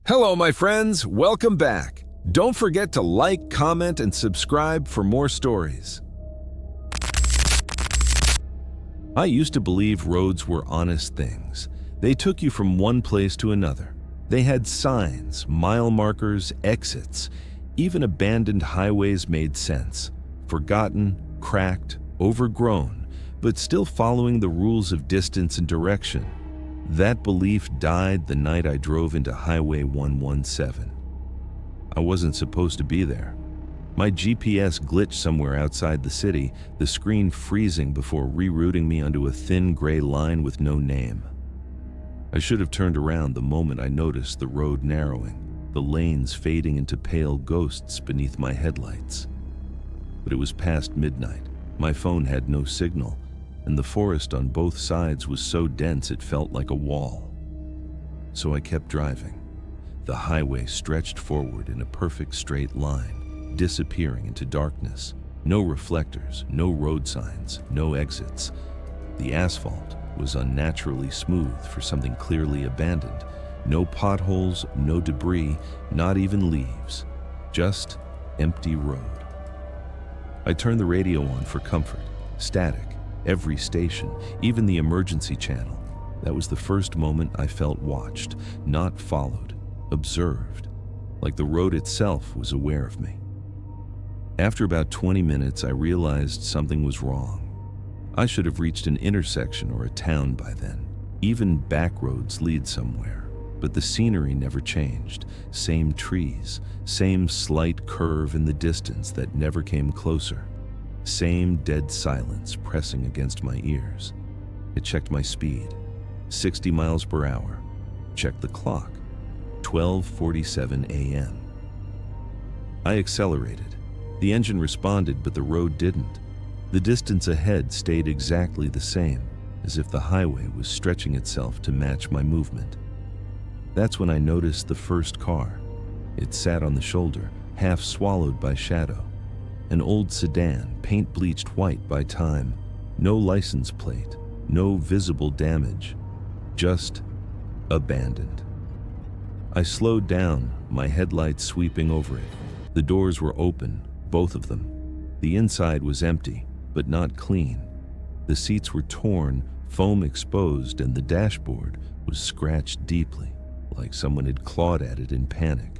Hello, my friends. Welcome back. Don't forget to like, comment, and subscribe for more stories. I used to believe roads were honest things. They took you from one place to another. They had signs, mile markers, exits. Even abandoned highways made sense. Forgotten, cracked, overgrown, but still following the rules of distance and direction. That belief died the night I drove into Highway 117. I wasn't supposed to be there. My GPS glitched somewhere outside the city, the screen freezing before rerouting me onto a thin gray line with no name. I should have turned around the moment I noticed the road narrowing, the lanes fading into pale ghosts beneath my headlights. But it was past midnight. My phone had no signal, and the forest on both sides was so dense it felt like a wall. So I kept driving. The highway stretched forward in a perfect straight line, disappearing into darkness. No reflectors, no road signs, no exits. The asphalt was unnaturally smooth for something clearly abandoned. No potholes, no debris, not even leaves. Just empty road. I turned the radio on for comfort. Static. Every station, even the emergency channel. That was the first moment I felt watched, not followed, observed, like the road itself was aware of me. After about 20 minutes, I realized something was wrong. I should have reached an intersection or a town by then. Even back roads lead somewhere, but the scenery never changed. Same trees, same slight curve in the distance that never came closer. Same dead silence pressing against my ears. I checked my speed, 60 miles per hour. Checked the clock, 12:47 a.m. I accelerated. The engine responded, but the road didn't. The distance ahead stayed exactly the same, as if the highway was stretching itself to match my movement. That's when I noticed the first car. It sat on the shoulder, half swallowed by shadow. An old sedan, paint bleached white by time. No license plate, no visible damage. Just abandoned. I slowed down, my headlights sweeping over it. The doors were open, both of them. The inside was empty, but not clean. The seats were torn, foam exposed, and the dashboard was scratched deeply, like someone had clawed at it in panic.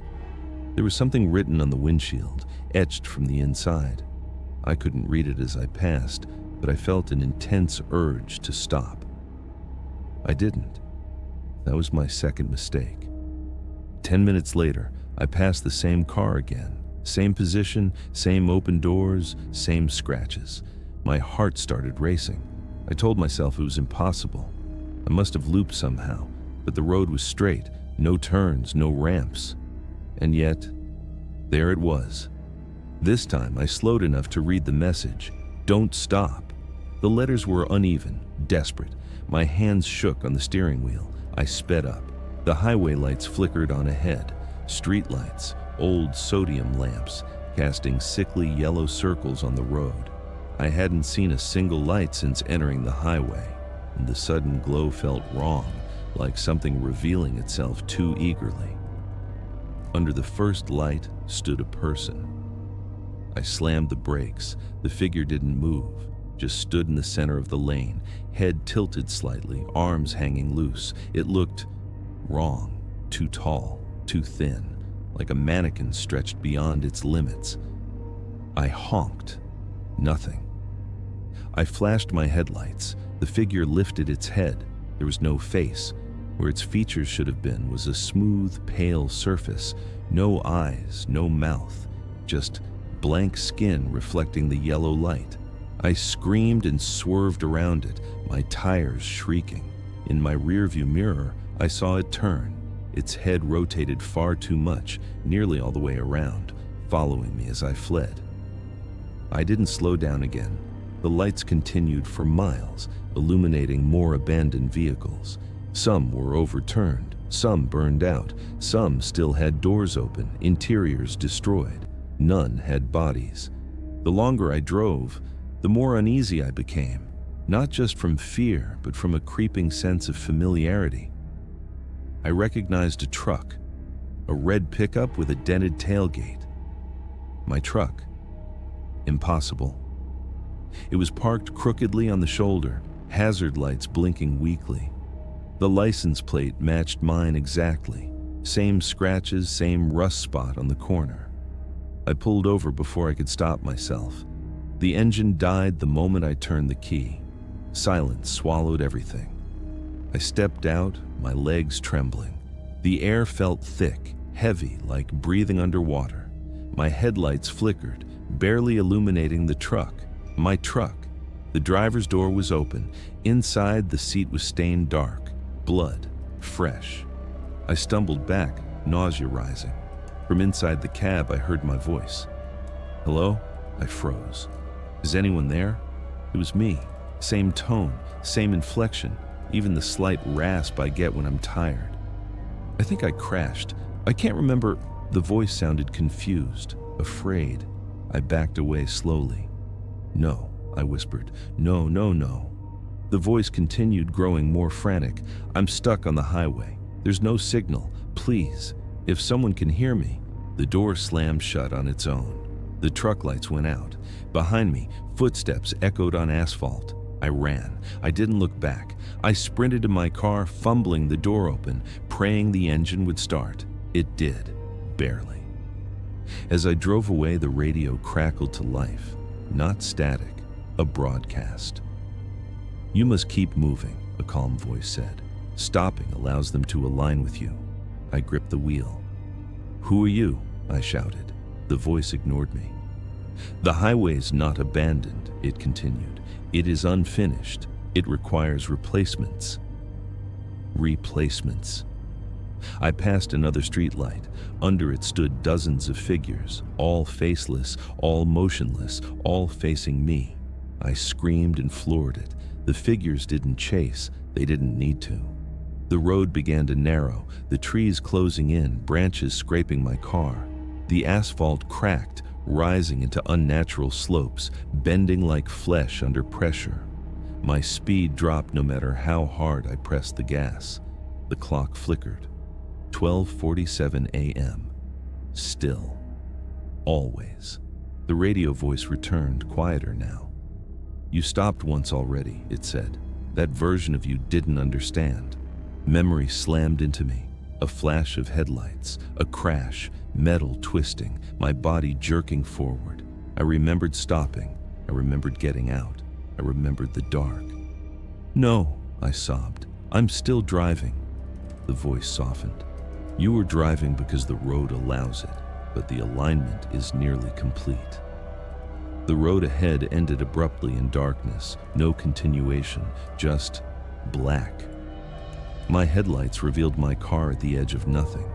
There was something written on the windshield, etched from the inside. I couldn't read it as I passed, but I felt an intense urge to stop. I didn't. That was my second mistake. 10 minutes later, I passed the same car again. Same position, same open doors, same scratches. My heart started racing. I told myself it was impossible. I must have looped somehow, but the road was straight, no turns, no ramps. And yet, there it was. This time, I slowed enough to read the message, "Don't stop." The letters were uneven, desperate. My hands shook on the steering wheel. I sped up. The highway lights flickered on ahead. Street lights, old sodium lamps, casting sickly yellow circles on the road. I hadn't seen a single light since entering the highway, and the sudden glow felt wrong, like something revealing itself too eagerly. Under the first light stood a person. I slammed the brakes. The figure didn't move, just stood in the center of the lane, head tilted slightly, arms hanging loose. It looked wrong, too tall, too thin, like a mannequin stretched beyond its limits. I honked. Nothing. I flashed my headlights. The figure lifted its head. There was no face. Where its features should have been was a smooth, pale surface. No eyes, no mouth, just blank skin reflecting the yellow light. I screamed and swerved around it, my tires shrieking. In my rearview mirror, I saw it turn. Its head rotated far too much, nearly all the way around, following me as I fled. I didn't slow down again. The lights continued for miles, illuminating more abandoned vehicles. Some were overturned, some burned out, some still had doors open, interiors destroyed. None had bodies. The longer I drove, the more uneasy I became, not just from fear, but from a creeping sense of familiarity. I recognized a truck, A red pickup with a dented tailgate. My truck. Impossible. It was parked crookedly on the shoulder, hazard lights blinking weakly. The license plate matched mine exactly. Same scratches, same rust spot on the corner. I pulled over before I could stop myself. The engine died the moment I turned the key. Silence swallowed everything. I stepped out, my legs trembling. The air felt thick, heavy, like breathing underwater. My headlights flickered, barely illuminating the truck. My truck. The driver's door was open. Inside, the seat was stained dark. Blood. Fresh. I stumbled back, nausea rising. From inside the cab, I heard my voice. "Hello?" I froze. "Is anyone there?" It was me. Same tone, same inflection, even the slight rasp I get when I'm tired. "I think I crashed. I can't remember." The voice sounded confused, afraid. I backed away slowly. "No," I whispered. "No, no, no." The voice continued, growing more frantic. "I'm stuck on the highway. There's no signal. Please, if someone can hear me." The door slammed shut on its own. The truck lights went out. Behind me, footsteps echoed on asphalt. I ran. I didn't look back. I sprinted to my car, fumbling the door open, praying the engine would start. It did, barely. As I drove away, the radio crackled to life. Not static, a broadcast. "You must keep moving," a calm voice said. "Stopping allows them to align with you." I gripped the wheel. "Who are you?" I shouted. The voice ignored me. "The highway's not abandoned," it continued. "It is unfinished. It requires replacements." Replacements. I passed another streetlight. Under it stood dozens of figures, all faceless, all motionless, all facing me. I screamed and floored it. The figures didn't chase. They didn't need to. The road began to narrow, the trees closing in, branches scraping my car. The asphalt cracked, rising into unnatural slopes, bending like flesh under pressure. My speed dropped no matter how hard I pressed the gas. The clock flickered. 12:47 a.m. Still. Always. The radio voice returned, quieter now. "You stopped once already," it said. "That version of you didn't understand." Memory slammed into me. A flash of headlights, a crash, metal twisting, my body jerking forward. I remembered stopping. I remembered getting out. I remembered the dark. "No," I sobbed. "I'm still driving." The voice softened. "You were driving because the road allows it, but the alignment is nearly complete." The road ahead ended abruptly in darkness, no continuation, just black. My headlights revealed my car at the edge of nothing.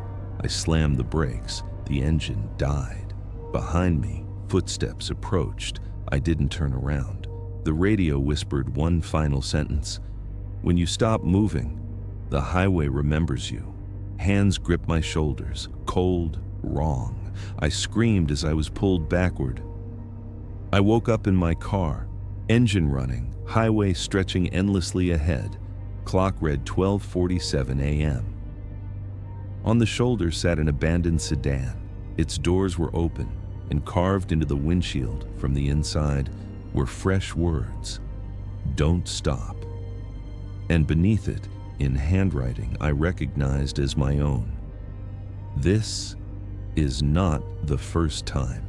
I slammed the brakes. The engine died. Behind me, footsteps approached. I didn't turn around. The radio whispered one final sentence. "When you stop moving, the highway remembers you." Hands gripped my shoulders, cold, wrong. I screamed as I was pulled backward. I woke up in my car, engine running, highway stretching endlessly ahead. Clock read 12:47 a.m. On the shoulder sat an abandoned sedan. Its doors were open, and carved into the windshield from the inside were fresh words. "Don't stop." And beneath it, in handwriting I recognized as my own. "This is not the first time."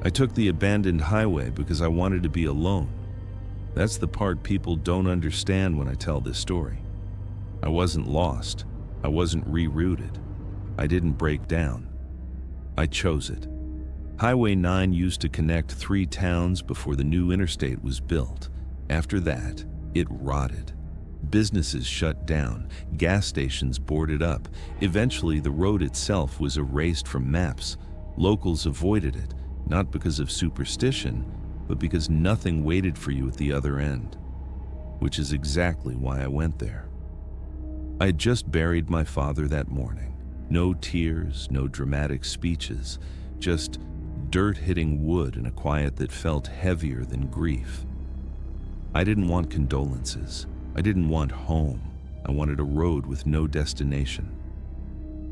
I took the abandoned highway because I wanted to be alone. That's the part people don't understand when I tell this story. I wasn't lost. I wasn't rerouted. I didn't break down. I chose it. Highway 9 used to connect 3 towns before the new interstate was built. After that, it rotted. Businesses shut down, gas stations boarded up. Eventually, the road itself was erased from maps. Locals avoided it, not because of superstition, but because nothing waited for you at the other end. Which is exactly why I went there. I had just buried my father that morning. No tears, no dramatic speeches, just dirt hitting wood in a quiet that felt heavier than grief. I didn't want condolences. I didn't want home. I wanted a road with no destination.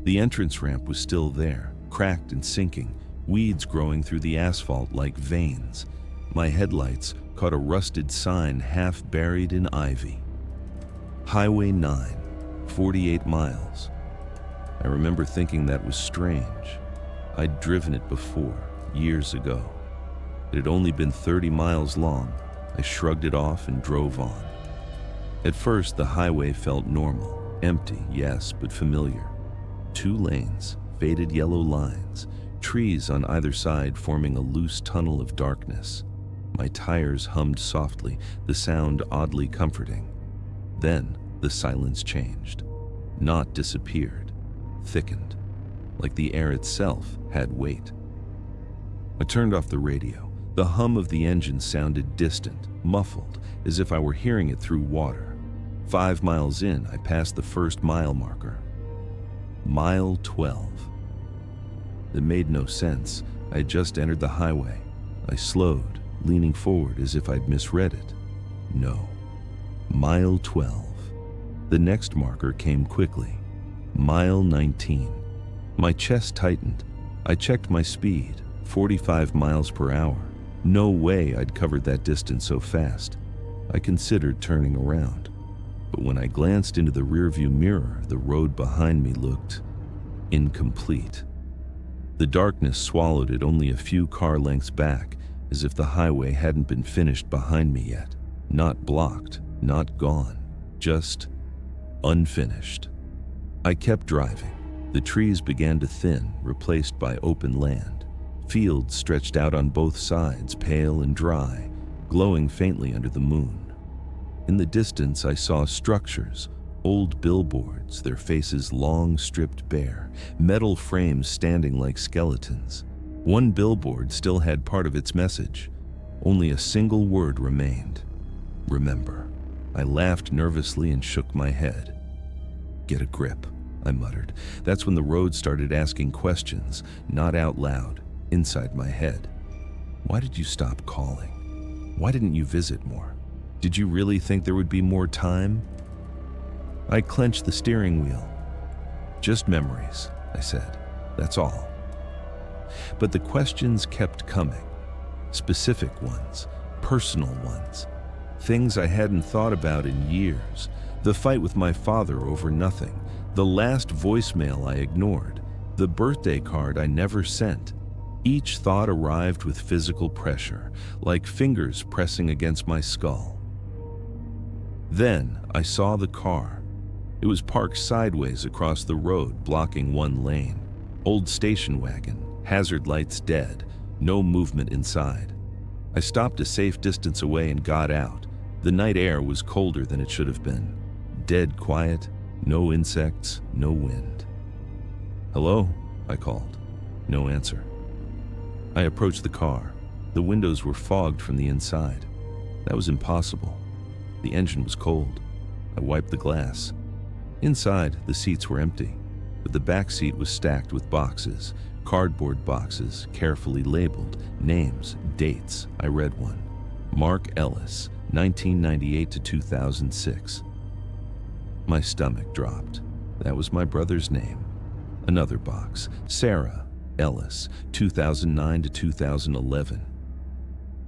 The entrance ramp was still there, cracked and sinking, weeds growing through the asphalt like veins. My headlights caught a rusted sign half buried in ivy. Highway 9, 48 miles. I remember thinking that was strange. I'd driven it before, years ago. It had only been 30 miles long. I shrugged it off and drove on. At first, the highway felt normal. Empty, yes, but familiar. 2 lanes, faded yellow lines, trees on either side forming a loose tunnel of darkness. My tires hummed softly, the sound oddly comforting. Then, the silence changed. Not disappeared, thickened, like the air itself had weight. I turned off the radio. The hum of the engine sounded distant, muffled, as if I were hearing it through water. 5 miles in, I passed the first mile marker. Mile 12. It made no sense. I had just entered the highway. I slowed, leaning forward as if I'd misread it. No. Mile 12. The next marker came quickly. Mile 19. My chest tightened. I checked my speed, 45 miles per hour. No way I'd covered that distance so fast. I considered turning around. But when I glanced into the rearview mirror, the road behind me looked incomplete. The darkness swallowed it only a few car lengths back, as if the highway hadn't been finished behind me yet. Not blocked, not gone, just unfinished. I kept driving. The trees began to thin, replaced by open land. Fields stretched out on both sides, pale and dry, glowing faintly under the moon. In the distance, I saw structures, old billboards, their faces long stripped bare, metal frames standing like skeletons. One billboard still had part of its message. Only a single word remained. Remember. I laughed nervously and shook my head. Get a grip, I muttered. That's when the road started asking questions, not out loud, inside my head. Why did you stop calling? Why didn't you visit more? Did you really think there would be more time? I clenched the steering wheel. Just memories, I said. That's all. But the questions kept coming. Specific ones, personal ones. Things I hadn't thought about in years. The fight with my father over nothing. The last voicemail I ignored. The birthday card I never sent. Each thought arrived with physical pressure, like fingers pressing against my skull. Then I saw the car. It was parked sideways across the road, blocking one lane. Old station wagon, hazard lights dead, no movement inside. I stopped a safe distance away and got out. The night air was colder than it should have been. Dead quiet, no insects, no wind. Hello, I called. No answer. I approached the car. The windows were fogged from the inside. That was impossible. The engine was cold. I wiped the glass. Inside, the seats were empty, but the back seat was stacked with boxes, cardboard boxes, carefully labeled, names, dates. I read one. Mark Ellis, 1998 to 2006. My stomach dropped. That was my brother's name. Another box, Sarah Ellis, 2009 to 2011.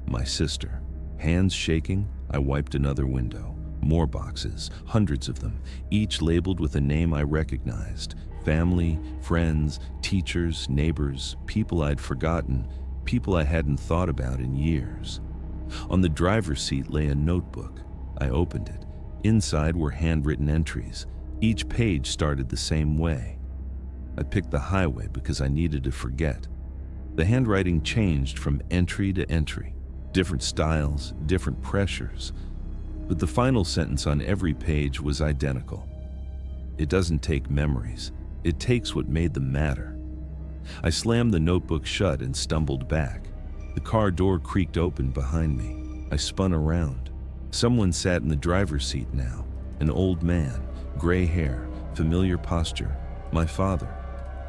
My sister. Hands shaking, I wiped another window. More boxes, hundreds of them, each labeled with a name I recognized. Family, friends, teachers, neighbors, people I'd forgotten, people I hadn't thought about in years. On the driver's seat lay a notebook. I opened it. Inside were handwritten entries. Each page started the same way. I picked the highway because I needed to forget. The handwriting changed from entry to entry. Different styles, different pressures. But the final sentence on every page was identical. It doesn't take memories. It takes what made them matter. I slammed the notebook shut and stumbled back. The car door creaked open behind me. I spun around. Someone sat in the driver's seat now. An old man, gray hair, familiar posture. My father.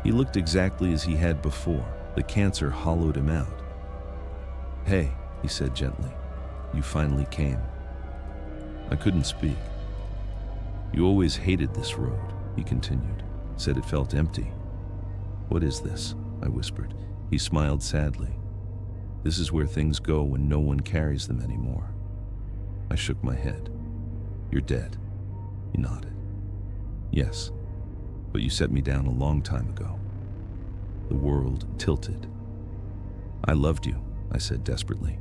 He looked exactly as he had before. The cancer hollowed him out. "Hey," he said gently. "You finally came." I couldn't speak. You always hated this road, he continued. Said it felt empty. What is this? I whispered. He smiled sadly. This is where things go when no one carries them anymore. I shook my head. You're dead. He nodded. Yes, but you set me down a long time ago. The world tilted. I loved you, I said desperately.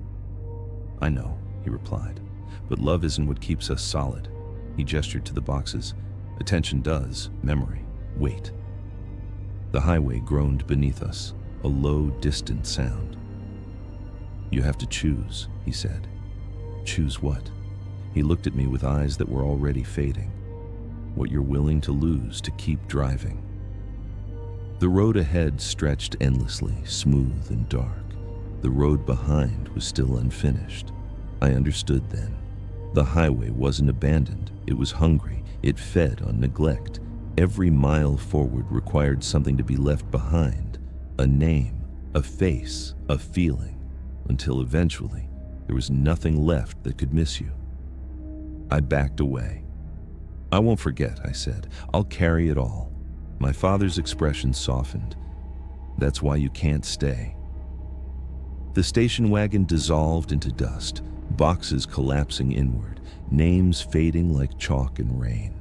I know, he replied, but love isn't what keeps us solid. He gestured to the boxes. Attention does, memory, wait. The highway groaned beneath us, a low, distant sound. You have to choose, he said. Choose what? He looked at me with eyes that were already fading. What you're willing to lose to keep driving. The road ahead stretched endlessly, smooth and dark. The road behind was still unfinished. I understood then. The highway wasn't abandoned. It was hungry. It fed on neglect. Every mile forward required something to be left behind. A name, a face, a feeling. Until eventually, there was nothing left that could miss you. I backed away. I won't forget, I said. I'll carry it all. My father's expression softened. That's why you can't stay. The station wagon dissolved into dust, boxes collapsing inward, names fading like chalk and rain.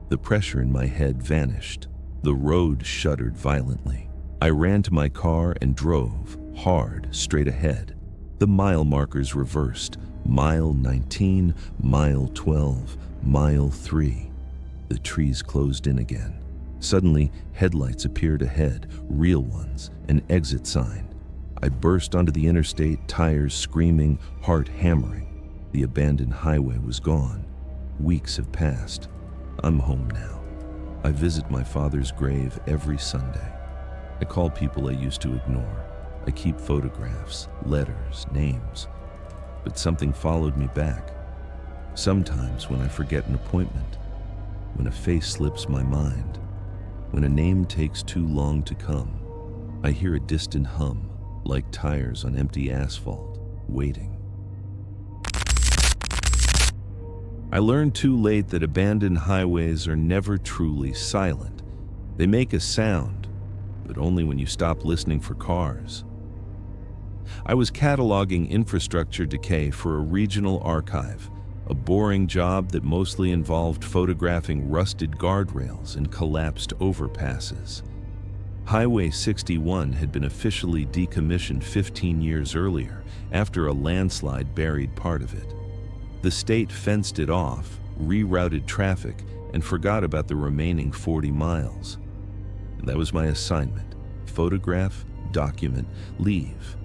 The pressure in my head vanished. The road shuddered violently. I ran to my car and drove, hard, straight ahead. The mile markers reversed. Mile 19, mile 12, mile 3. The trees closed in again. Suddenly, headlights appeared ahead, real ones, an exit sign. I burst onto the interstate, tires screaming, heart hammering. The abandoned highway was gone. Weeks have passed. I'm home now. I visit my father's grave every Sunday. I call people I used to ignore. I keep photographs, letters, names. But something followed me back. Sometimes when I forget an appointment, when a face slips my mind, when a name takes too long to come, I hear a distant hum, like tires on empty asphalt, waiting. I learned too late that abandoned highways are never truly silent. They make a sound, but only when you stop listening for cars. I was cataloging infrastructure decay for a regional archive, a boring job that mostly involved photographing rusted guardrails and collapsed overpasses. Highway 61 had been officially decommissioned 15 years earlier after a landslide buried part of it. The state fenced it off, rerouted traffic, and forgot about the remaining 40 miles. That was my assignment: photograph, document, leave.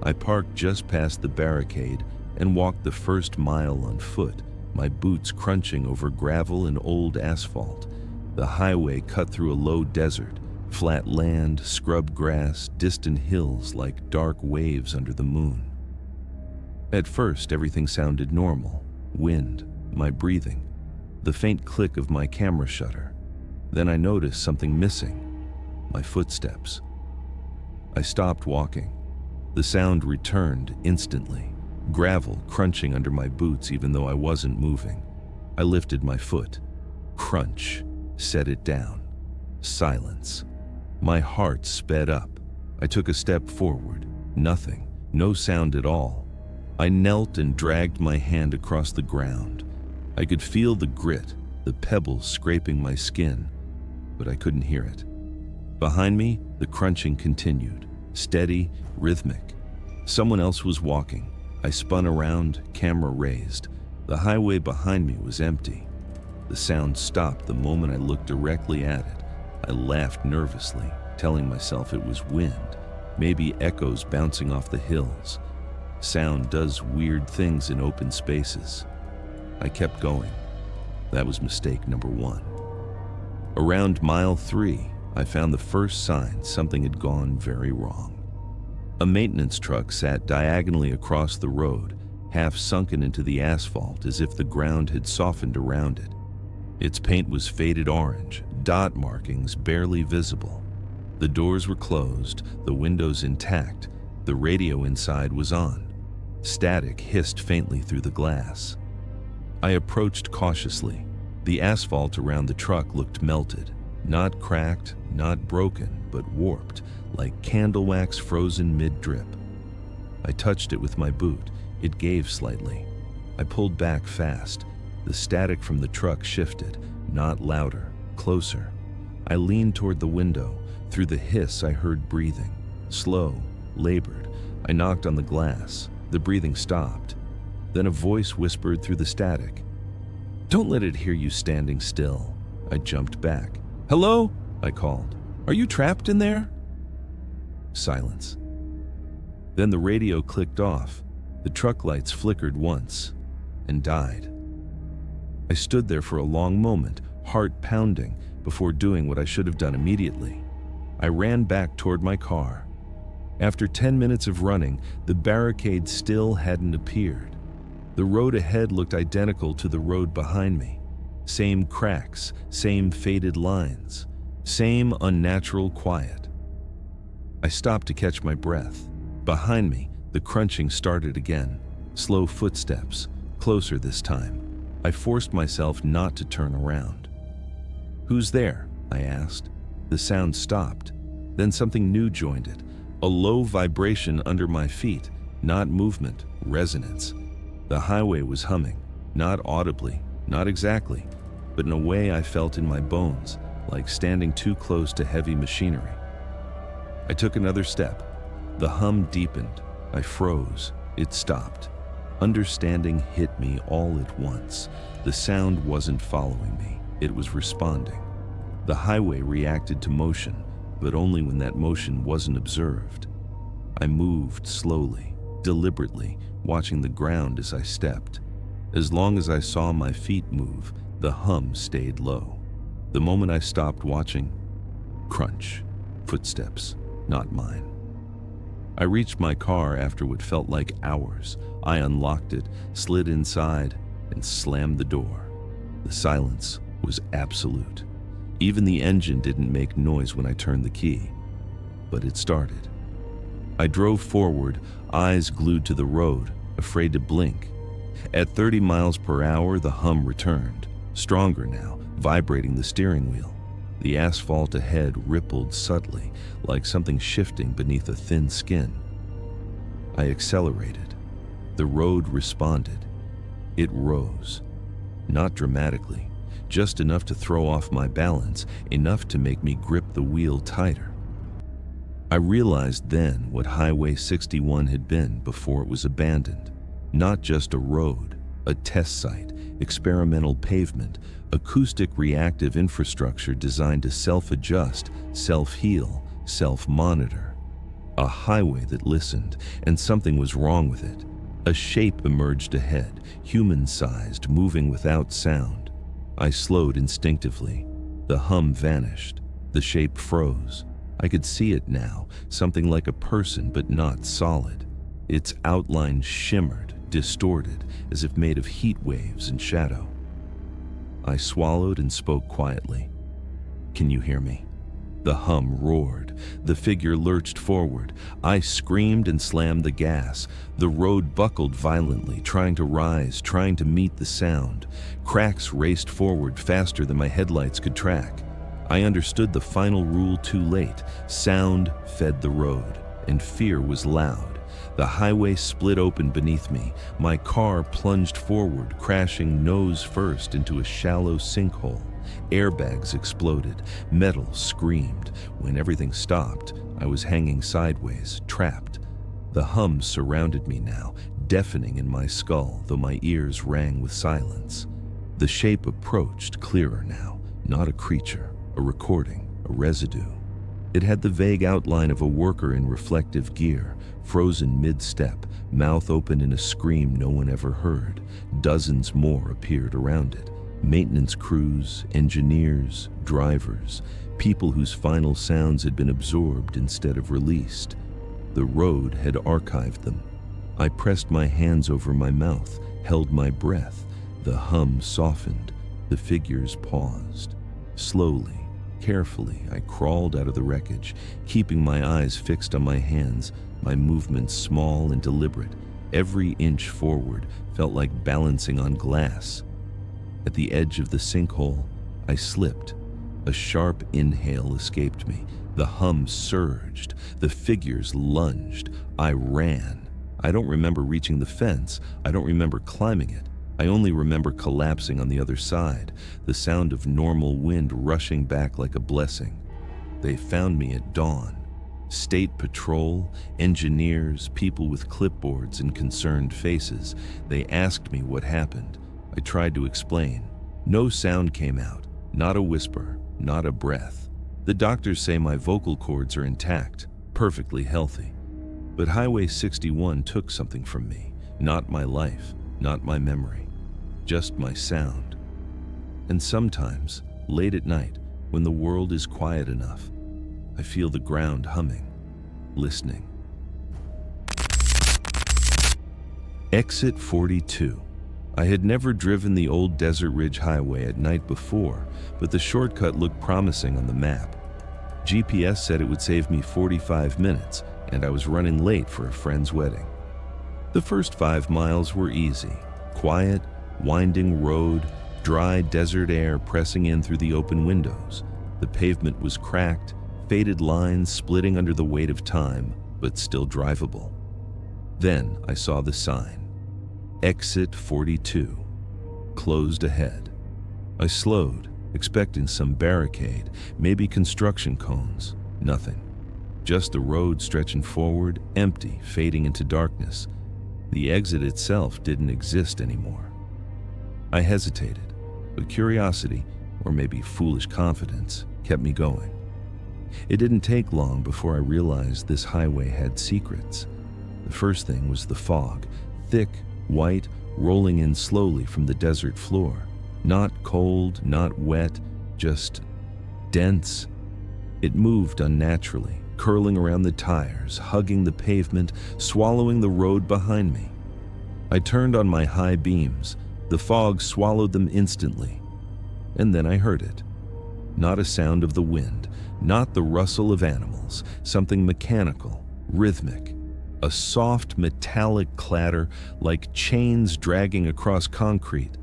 I parked just past the barricade and walked the first mile on foot, my boots crunching over gravel and old asphalt. The highway cut through a low desert, flat land, scrub grass, distant hills like dark waves under the moon. At first, everything sounded normal. Wind, my breathing, the faint click of my camera shutter. Then I noticed something missing: my footsteps. I stopped walking. The sound returned instantly, gravel crunching under my boots even though I wasn't moving. I lifted my foot. Crunch. Set it down. Silence. My heart sped up. I took a step forward. Nothing. No sound at all. I knelt and dragged my hand across the ground. I could feel the grit, the pebbles scraping my skin, but I couldn't hear it. Behind me, the crunching continued, steady, rhythmic. Someone else was walking. I spun around, camera raised. The highway behind me was empty. The sound stopped the moment I looked directly at it. I laughed nervously, telling myself it was wind, maybe echoes bouncing off the hills. Sound does weird things in open spaces. I kept going. That was mistake number 1. Around mile 3, I found the first sign something had gone very wrong. A maintenance truck sat diagonally across the road, half sunken into the asphalt as if the ground had softened around it. Its paint was faded orange, dot markings barely visible. The doors were closed, the windows intact, the radio inside was on. Static hissed faintly through the glass. I approached cautiously. The asphalt around the truck looked melted, not cracked, not broken, but warped, like candle wax frozen mid-drip. I touched it with my boot. It gave slightly. I pulled back fast. The static from the truck shifted, not louder, closer. I leaned toward the window. Through the hiss, I heard breathing. Slow, labored. I knocked on the glass. The breathing stopped. Then a voice whispered through the static. "Don't let it hear you standing still." I jumped back. "Hello?" I called. "Are you trapped in there?" Silence. Then the radio clicked off. The truck lights flickered once and died. I stood there for a long moment, heart pounding, before doing what I should have done immediately. I ran back toward my car. After 10 minutes of running, the barricade still hadn't appeared. The road ahead looked identical to the road behind me. Same cracks, same faded lines, same unnatural quiet. I stopped to catch my breath. Behind me, the crunching started again. Slow footsteps, closer this time. I forced myself not to turn around. "Who's there?" I asked. The sound stopped. Then something new joined it. A low vibration under my feet, not movement, resonance. The highway was humming, not audibly, not exactly, but in a way I felt in my bones, like standing too close to heavy machinery. I took another step. The hum deepened. I froze. It stopped. Understanding hit me all at once. The sound wasn't following me. It was responding. The highway reacted to motion, but only when that motion wasn't observed. I moved slowly, deliberately, watching the ground as I stepped. As long as I saw my feet move, the hum stayed low. The moment I stopped watching, crunch, footsteps, not mine. I reached my car after what felt like hours. I unlocked it, slid inside, and slammed the door. The silence was absolute. Even the engine didn't make noise when I turned the key. But it started. I drove forward, eyes glued to the road, afraid to blink. At 30 miles per hour, the hum returned, stronger now, vibrating the steering wheel. The asphalt ahead rippled subtly, like something shifting beneath a thin skin. I accelerated. The road responded. It rose. Not dramatically, just enough to throw off my balance, enough to make me grip the wheel tighter. I realized then what Highway 61 had been before it was abandoned. Not just a road, a test site, experimental pavement, acoustic reactive infrastructure designed to self-adjust, self-heal, self-monitor. A highway that listened, and something was wrong with it. A shape emerged ahead, human-sized, moving without sound. I slowed instinctively. The hum vanished. The shape froze. I could see it now, something like a person but not solid. Its outline shimmered, distorted, as if made of heat waves and shadow. I swallowed and spoke quietly. "Can you hear me?" The hum roared. The figure lurched forward. I screamed and slammed the gas. The road buckled violently, trying to rise, trying to meet the sound. Cracks raced forward faster than my headlights could track. I understood the final rule too late. Sound fed the road, and fear was loud. The highway split open beneath me. My car plunged forward, crashing nose first into a shallow sinkhole. Airbags exploded. Metal screamed. When everything stopped, I was hanging sideways, trapped. The hum surrounded me now, deafening in my skull, though my ears rang with silence. The shape approached, clearer now, not a creature, a recording, a residue. It had the vague outline of a worker in reflective gear, frozen mid-step, mouth open in a scream no one ever heard. Dozens more appeared around it. Maintenance crews, engineers, drivers, people whose final sounds had been absorbed instead of released. The road had archived them. I pressed my hands over my mouth, held my breath. The hum softened. The figures paused. Slowly, carefully, I crawled out of the wreckage, keeping my eyes fixed on my hands, my movements small and deliberate. Every inch forward felt like balancing on glass. At the edge of the sinkhole, I slipped. A sharp inhale escaped me. The hum surged. The figures lunged. I ran. I don't remember reaching the fence. I don't remember climbing it. I only remember collapsing on the other side, the sound of normal wind rushing back like a blessing. They found me at dawn. State patrol, engineers, people with clipboards and concerned faces. They asked me what happened. I tried to explain. No sound came out, not a whisper, not a breath. The doctors say my vocal cords are intact, perfectly healthy. But Highway 61 took something from me, not my life, not my memory, just my sound. And sometimes, late at night, when the world is quiet enough, I feel the ground humming, listening. Exit 42. I had never driven the old Desert Ridge Highway at night before, but the shortcut looked promising on the map. GPS said it would save me 45 minutes, and I was running late for a friend's wedding. The first 5 miles were easy. Quiet, winding road, dry desert air pressing in through the open windows. The pavement was cracked, faded lines splitting under the weight of time, but still drivable. Then I saw the sign. Exit 42. Closed ahead. I slowed, expecting some barricade, maybe construction cones. Nothing. Just the road stretching forward, empty, fading into darkness. The exit itself didn't exist anymore. I hesitated, but curiosity, or maybe foolish confidence, kept me going. It didn't take long before I realized this highway had secrets. The first thing was the fog, thick, white, rolling in slowly from the desert floor. Not cold, not wet, just dense. It moved unnaturally, curling around the tires, hugging the pavement, swallowing the road behind me. I turned on my high beams. The fog swallowed them instantly. And then I heard it. Not a sound of the wind, not the rustle of animals, something mechanical, rhythmic. A soft metallic clatter like chains dragging across concrete.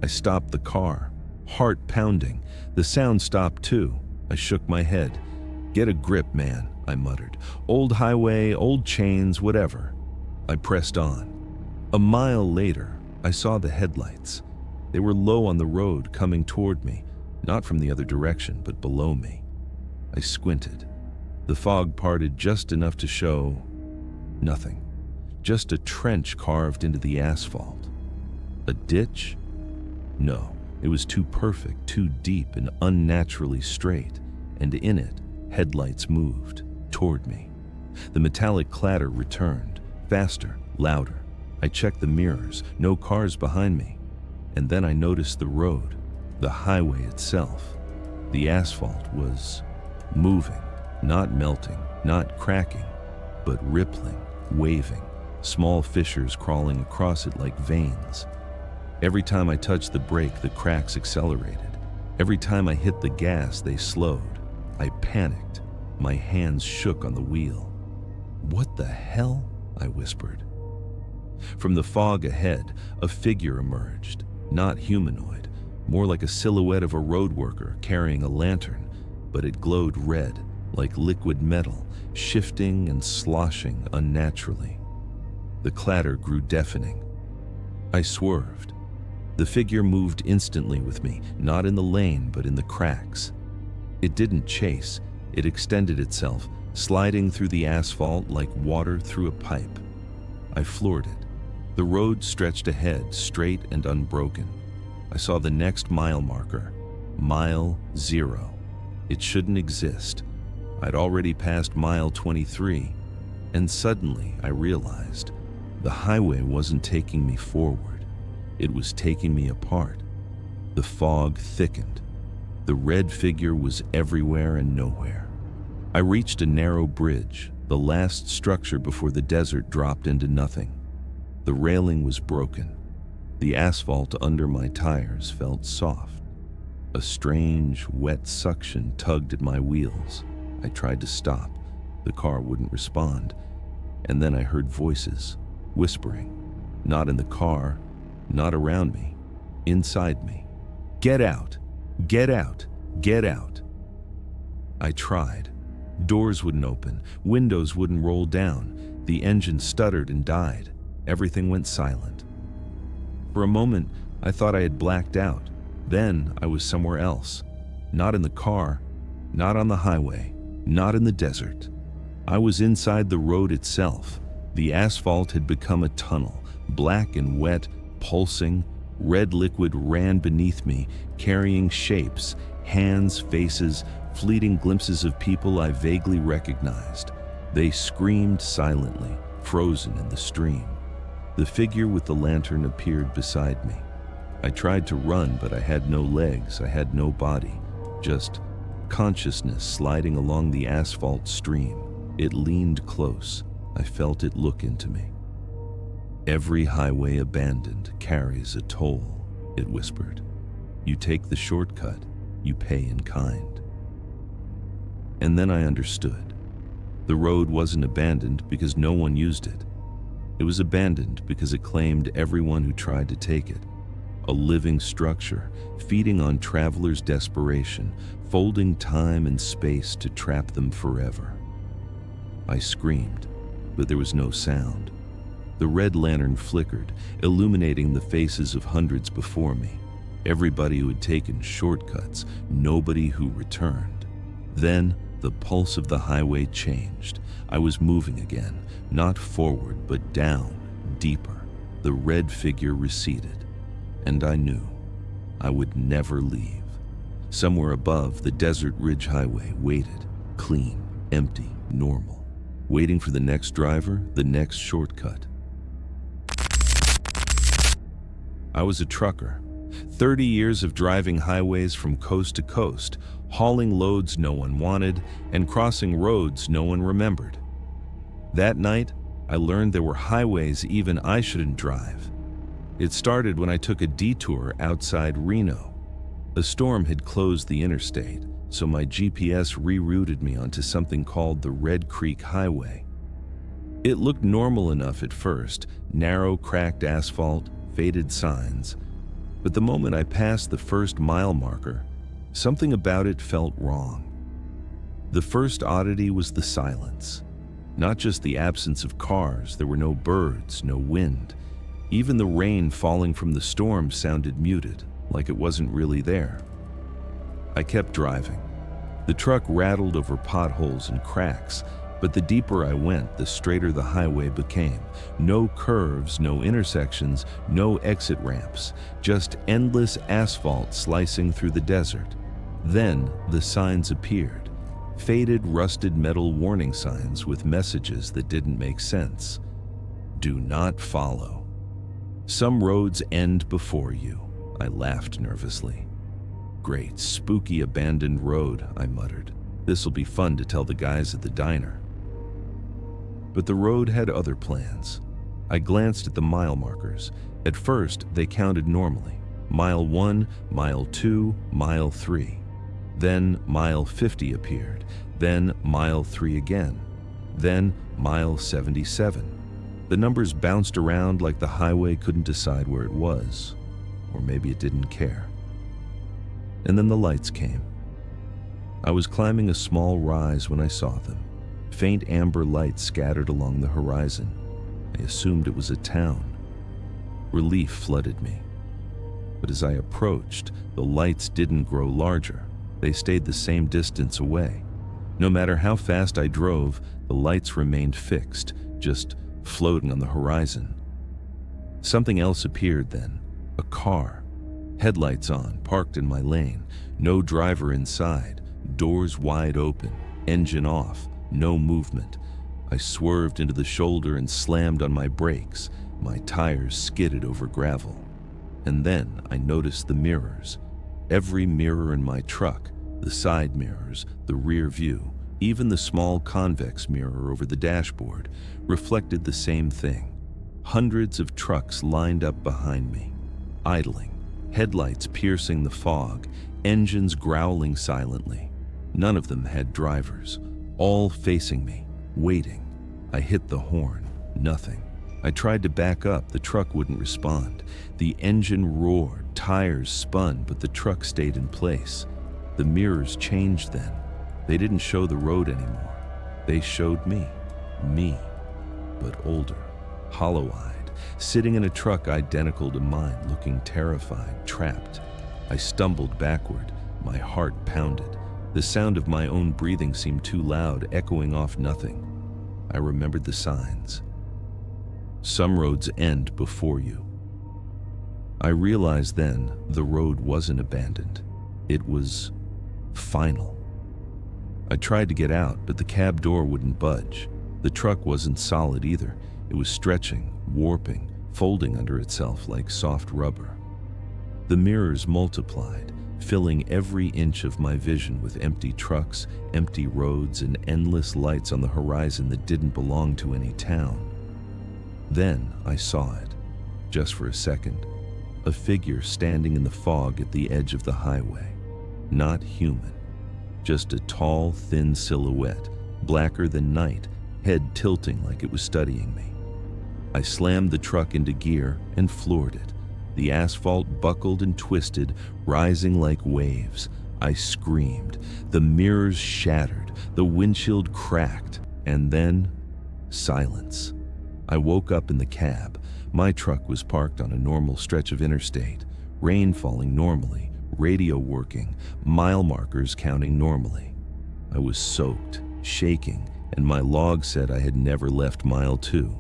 I stopped the car, heart pounding. The sound stopped too. I shook my head. "Get a grip, man," I muttered. "Old highway, old chains, whatever." I pressed on. A mile later, I saw the headlights. They were low on the road, coming toward me, not from the other direction, but below me. I squinted. The fog parted just enough to show nothing. Just a trench carved into the asphalt. A ditch? No, it was too perfect, too deep and unnaturally straight, and in it, headlights moved toward me. The metallic clatter returned, faster, louder. I checked the mirrors, no cars behind me. And then I noticed the road, the highway itself. The asphalt was moving, not melting, not cracking, but rippling, waving, small fissures crawling across it like veins. Every time I touched the brake, the cracks accelerated. Every time I hit the gas, they slowed. I panicked. My hands shook on the wheel. "What the hell?" I whispered. From the fog ahead, a figure emerged, not humanoid, more like a silhouette of a road worker carrying a lantern, but it glowed red, like liquid metal, shifting and sloshing unnaturally. The clatter grew deafening. I swerved. The figure moved instantly with me, not in the lane, but in the cracks. It didn't chase, it extended itself, sliding through the asphalt like water through a pipe. I floored it. The road stretched ahead, straight and unbroken. I saw the next mile marker, mile 0. It shouldn't exist. I'd already passed mile 23, and suddenly I realized the highway wasn't taking me forward. It was taking me apart. The fog thickened. The red figure was everywhere and nowhere. I reached a narrow bridge, the last structure before the desert dropped into nothing. The railing was broken. The asphalt under my tires felt soft. A strange, wet suction tugged at my wheels. I tried to stop. The car wouldn't respond. And then I heard voices, whispering. Not in the car, not around me, inside me. "Get out! Get out! Get out!" I tried. Doors wouldn't open, windows wouldn't roll down, the engine stuttered and died. Everything went silent. For a moment, I thought I had blacked out. Then I was somewhere else. Not in the car, not on the highway, not in the desert. I was inside the road itself. The asphalt had become a tunnel, black and wet, pulsing. Red liquid ran beneath me, carrying shapes, hands, faces, fleeting glimpses of people I vaguely recognized. They screamed silently, frozen in the stream. The figure with the lantern appeared beside me. I tried to run, but I had no legs, I had no body, just consciousness sliding along the asphalt stream. It leaned close. I felt it look into me. "Every highway abandoned carries a toll," it whispered. "You take the shortcut, you pay in kind." And then I understood. The road wasn't abandoned because no one used it. It was abandoned because it claimed everyone who tried to take it. A living structure, feeding on travelers' desperation, folding time and space to trap them forever. I screamed, but there was no sound. The red lantern flickered, illuminating the faces of hundreds before me. Everybody who had taken shortcuts, nobody who returned. Then the pulse of the highway changed. I was moving again, not forward, but down, deeper. The red figure receded, and I knew I would never leave. Somewhere above, the desert ridge highway waited, clean, empty, normal, waiting for the next driver, the next shortcut. I was a trucker. 30 years of driving highways from coast to coast, hauling loads no one wanted, and crossing roads no one remembered. That night, I learned there were highways even I shouldn't drive. It started when I took a detour outside Reno. A storm had closed the interstate, so my GPS rerouted me onto something called the Red Creek Highway. It looked normal enough at first, narrow, cracked asphalt, faded signs. But the moment I passed the first mile marker, something about it felt wrong. The first oddity was the silence. Not just the absence of cars, there were no birds, no wind. Even the rain falling from the storm sounded muted, like it wasn't really there. I kept driving. The truck rattled over potholes and cracks, but the deeper I went, the straighter the highway became. No curves, no intersections, no exit ramps, just endless asphalt slicing through the desert. Then the signs appeared. Faded, rusted metal warning signs with messages that didn't make sense. Do not follow. Some roads end before you, I laughed nervously. Great, spooky abandoned road, I muttered. This'll be fun to tell the guys at the diner. But the road had other plans. I glanced at the mile markers. At first, they counted normally. Mile 1, mile 2, mile 3. Then mile 50 appeared. Then mile 3 again. Then mile 77. The numbers bounced around like the highway couldn't decide where it was. Or maybe it didn't care. And then the lights came. I was climbing a small rise when I saw them. Faint amber lights scattered along the horizon. I assumed it was a town. Relief flooded me. But as I approached, the lights didn't grow larger. They stayed the same distance away. No matter how fast I drove, the lights remained fixed, just floating on the horizon. Something else appeared then. A car. Headlights on, parked in my lane. No driver inside. Doors wide open. Engine off. No movement. I swerved into the shoulder and slammed on my brakes. My tires skidded over gravel. And then I noticed the mirrors. Every mirror in my truck, the side mirrors, the rear view, even the small convex mirror over the dashboard, reflected the same thing. Hundreds of trucks lined up behind me, idling, headlights piercing the fog, engines growling silently. None of them had drivers. All facing me, waiting. I hit the horn. Nothing. I tried to back up, the truck wouldn't respond. The engine roared, tires spun, but the truck stayed in place. The mirrors changed then. They didn't show the road anymore. They showed me, but older, hollow-eyed, sitting in a truck identical to mine, looking terrified, trapped. I stumbled backward, my heart pounded. The sound of my own breathing seemed too loud, echoing off nothing. I remembered the signs. Some roads end before you. I realized then the road wasn't abandoned. It was final. I tried to get out, but the cab door wouldn't budge. The truck wasn't solid either. It was stretching, warping, folding under itself like soft rubber. The mirrors multiplied, filling every inch of my vision with empty trucks, empty roads, and endless lights on the horizon that didn't belong to any town. Then I saw it, just for a second, a figure standing in the fog at the edge of the highway. Not human, just a tall, thin silhouette, blacker than night, head tilting like it was studying me. I slammed the truck into gear and floored it. The asphalt buckled and twisted, rising like waves. I screamed. The mirrors shattered, the windshield cracked, and then silence. I woke up in the cab. My truck was parked on a normal stretch of interstate, rain falling normally, radio working, mile markers counting normally. I was soaked, shaking, and my log said I had never left mile 2.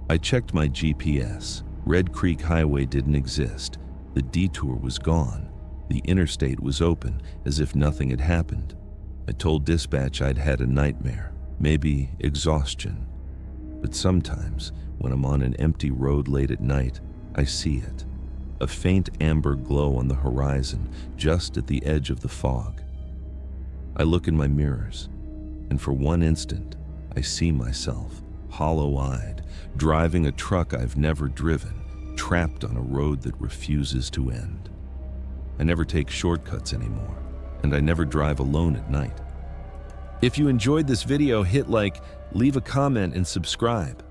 I checked my GPS. Red Creek Highway didn't exist. The detour was gone. The interstate was open, as if nothing had happened. I told dispatch I'd had a nightmare, maybe exhaustion. But sometimes, when I'm on an empty road late at night, I see it. A faint amber glow on the horizon, just at the edge of the fog. I look in my mirrors, and for one instant, I see myself, hollow-eyed, driving a truck I've never driven, trapped on a road that refuses to end. I never take shortcuts anymore, and I never drive alone at night. If you enjoyed this video, hit like, leave a comment, and subscribe.